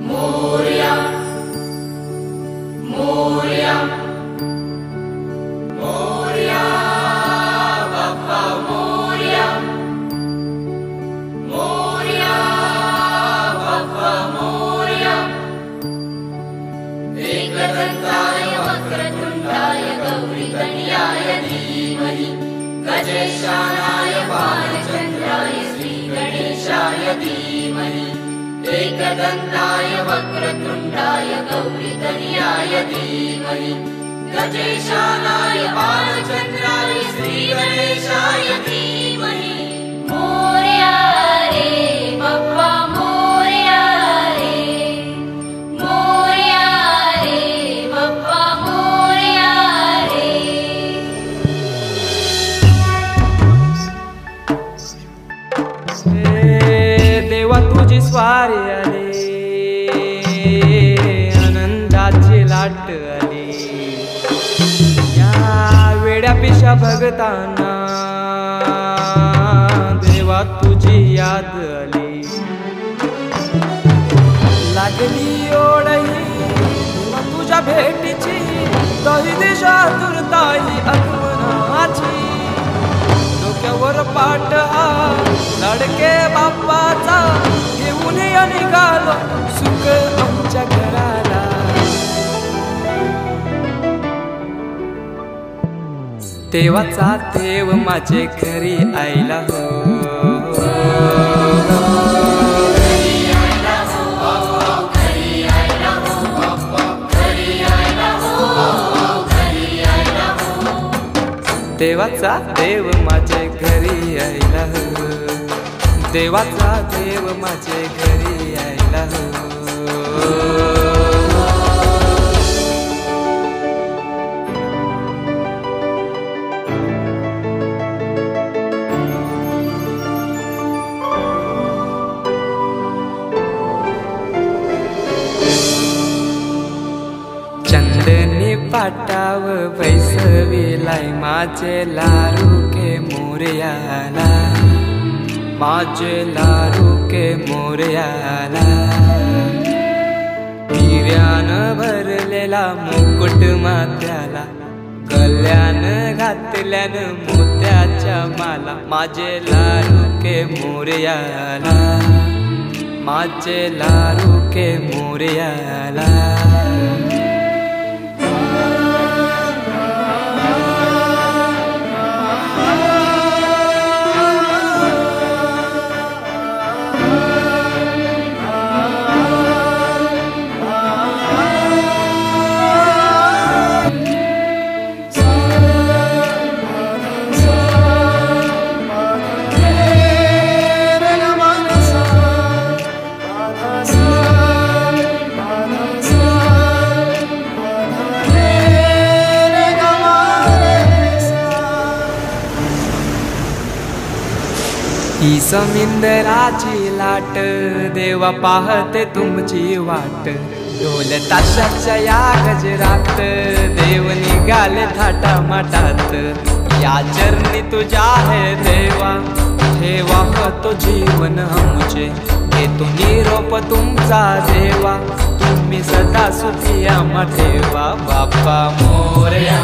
मोरया मोरया मोरया बाप्पा मोरया मोरया बाप्पा मोरया एकदंताय वक्रतुंडाय गौरीतनयाय धीमहि गजेशानाय बालचंद्राय श्रीगणेशाय धीमहि एकदंताय वक्रतुंडाय गौरीतनयाय धीमहि गजेशानाय बालचंद्राय श्रीगणेशाय धीमहि मोरया रे बाप्पा मोरया रे मोरया रे बाप्पा मोरया रे। देवा तुझी स्वारी आली आनंदाची लाट आली या वेड्या पिशा भगतांना देवा तुझी याद आली लागली ओढही तुझ्या भेटीची तही दिशा तुरताई आगमनाची डोक्यावर पाट हा लाडके बाप्पाचा घेऊन निघालो सुख आमच्या घराला। देवाचा देव माझे घरी आयला हो देवाचा देव माझे घरी आयला हो देवाचा देव माझे घरी आयला हो। चंदनी पाटाव बैसविलाय माझे लारू के मोरयाला माझे लारू के मोरयाला हिऱ्यान भरलेला मुकुट माथ्याला गल्यान घातल्यान मोत्याच्या माला माझे लारू के मोरयाला माझे लारू के मोरयाला। ही समिंदराची लाट देवा पाहते तुमची वाट ढोल ताशाच्या या गजरात देव निघाले थाटा माटात या चरणी तुझ्या है देवा ठेवा तो जीवन आमचे घेतो निरोप तुमचा देवा तुम्ही सदा सुखी आम्हा ठेवा बाप्पा मोरया।